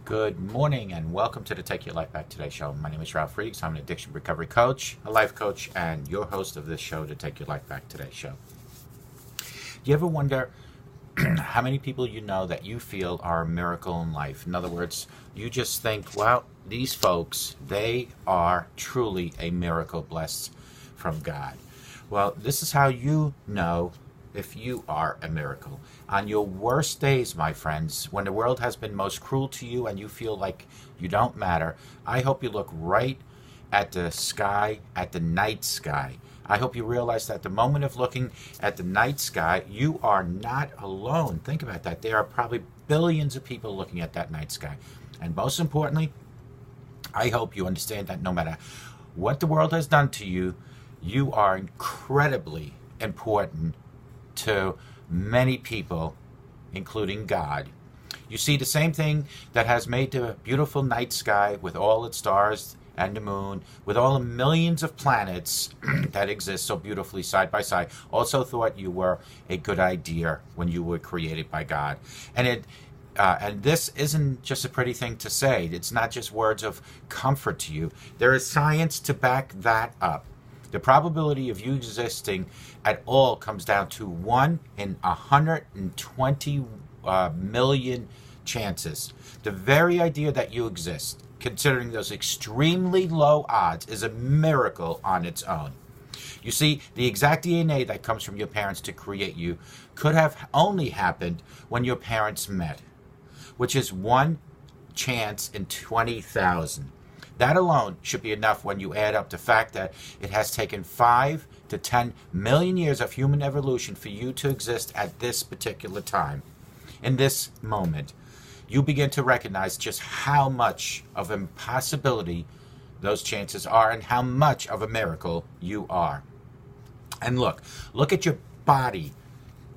Good morning and welcome to the Take Your Life Back Today show. My name is Ralf Friedrichs. I'm an addiction recovery coach, a life coach, and your host of this show, the Take Your Life Back Today show. Do you ever wonder how many people you know that you feel are a miracle in life? In other words, you just think, well, these folks, they are truly a miracle blessed from God. Well, this is how you know if you are a miracle. On your worst days, my friends, when the world has been most cruel to you and you feel like you don't matter, I hope you look right at the sky, at the night sky. I hope you realize that the moment of looking at the night sky, you are not alone. Think about that. There are probably billions of people looking at that night sky. And most importantly, I hope you understand that no matter what the world has done to you, you are incredibly important to many people, including God. You see, the same thing that has made the beautiful night sky with all its stars and the moon, with all the millions of planets that exist so beautifully side by side, also thought you were a good idea when you were created by God. And this isn't just a pretty thing to say. It's not just words of comfort to you. There is science to back that up. The probability of you existing at all comes down to 1 in 120 million chances. The very idea that you exist, considering those extremely low odds, is a miracle on its own. You see, the exact DNA that comes from your parents to create you could have only happened when your parents met, which is 1 chance in 20,000. That alone should be enough when you add up the fact that it has taken 5 to 10 million years of human evolution for you to exist at this particular time. In this moment, you begin to recognize just how much of an impossibility those chances are and how much of a miracle you are. And look at your body.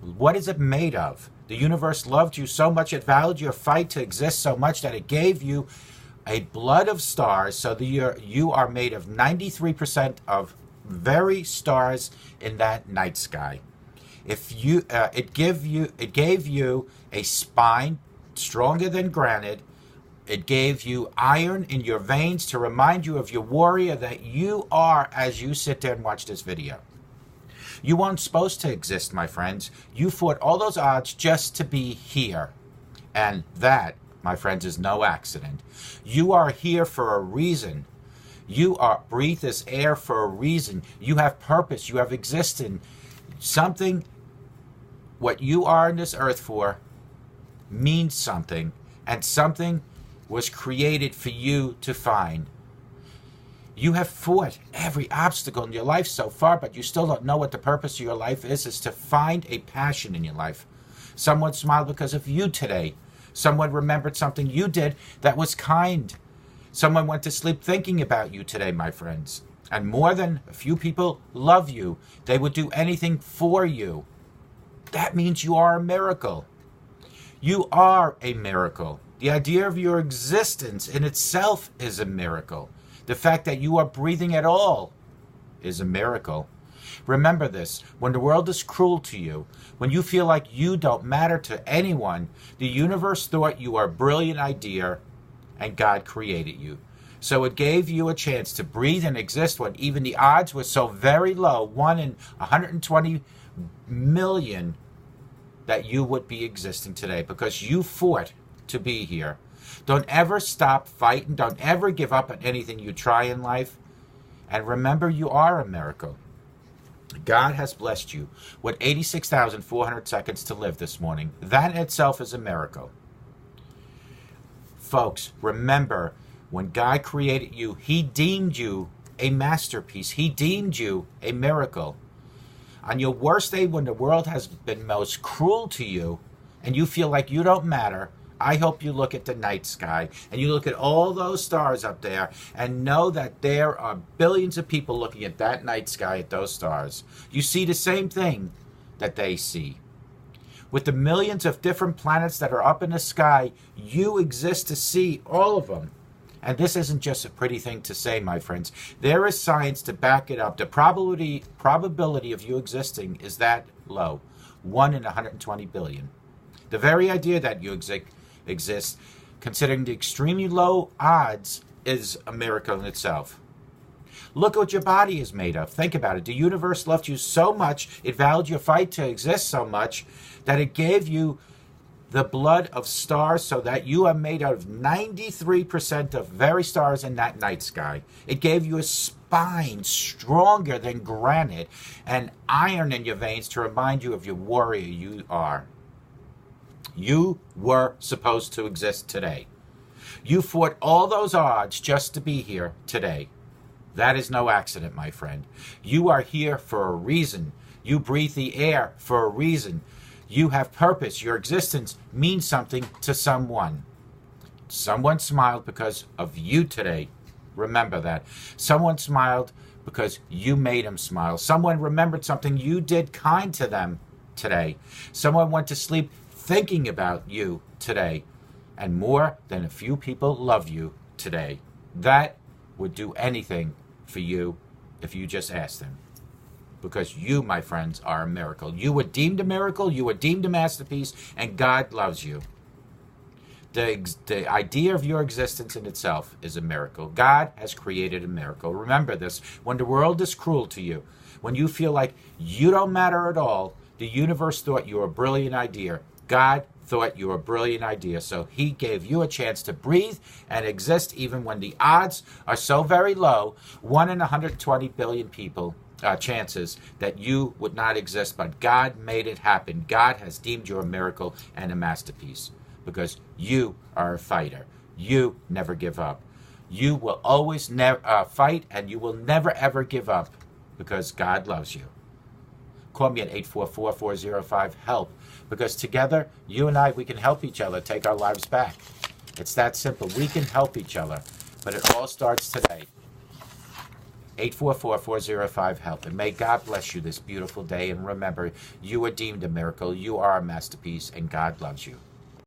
What is it made of? The universe loved you so much, it valued your fight to exist so much that it gave you a blood of stars, so that you are made of 93% of very stars in that night sky. It gave you a spine stronger than granite. It gave you iron in your veins to remind you of your warrior that you are as you sit there and watch this video. You weren't supposed to exist, my friends. You fought all those odds just to be here. And that, my friends, is no accident. You are here for a reason. You breathe this air for a reason. You have purpose. You have existence. Something, what you are on this earth for, means something. And something was created for you to find. You have fought every obstacle in your life so far, but you still don't know what the purpose of your life is to find a passion in your life. Someone smiled because of you today. Someone remembered something you did that was kind. Someone went to sleep thinking about you today, my friends. And more than a few people love you. They would do anything for you. That means you are a miracle. You are a miracle. The idea of your existence in itself is a miracle. The fact that you are breathing at all is a miracle. Remember this, when the world is cruel to you, when you feel like you don't matter to anyone, the universe thought you were a brilliant idea and God created you. So it gave you a chance to breathe and exist when even the odds were so very low, 1 in 120 million, that you would be existing today because you fought to be here. Don't ever stop fighting. Don't ever give up on anything you try in life. And remember, you are a miracle. God has blessed you with 86,400 seconds to live this morning. That in itself is a miracle. Folks, remember, when God created you, He deemed you a masterpiece. He deemed you a miracle. On your worst day, when the world has been most cruel to you and you feel like you don't matter, I hope you look at the night sky and you look at all those stars up there and know that there are billions of people looking at that night sky, at those stars. You see the same thing that they see. With the millions of different planets that are up in the sky, you exist to see all of them. And this isn't just a pretty thing to say, my friends. There is science to back it up. The probability of you existing is that low, 1 in 120 billion. The very idea that you exist considering the extremely low odds, is a miracle in itself. Look what your body is made of. Think about it. The universe loved you so much, it valued your fight to exist so much, that it gave you the blood of stars so that you are made out of 93% of very stars in that night sky. It gave you a spine stronger than granite and iron in your veins to remind you of your warrior you are. You were supposed to exist today. You fought all those odds just to be here today. That is no accident, my friend. You are here for a reason. You breathe the air for a reason. You have purpose. Your existence means something to someone. Someone smiled because of you today. Remember that. Someone smiled because you made them smile. Someone remembered something you did kind to them today. Someone went to sleep thinking about you today. And more than a few people love you today. That would do anything for you if you just asked them. Because you, my friends, are a miracle. You were deemed a miracle. You were deemed a masterpiece. And God loves you. The idea of your existence in itself is a miracle. God has created a miracle. Remember this. When the world is cruel to you, when you feel like you don't matter at all, the universe thought you were a brilliant idea. God thought you were a brilliant idea. So he gave you a chance to breathe and exist even when the odds are so very low. 1 in 120 billion people. Chances that you would not exist, but God made it happen. God has deemed you a miracle and a masterpiece because you are a fighter. You never give up. You will always fight, and you will never ever give up because God loves you. Call me at 844-405-HELP because together, you and I, we can help each other take our lives back. It's that simple. We can help each other, but it all starts today. 844-405-HELP. And may God bless you this beautiful day. And remember, you are deemed a miracle. You are a masterpiece, and God loves you.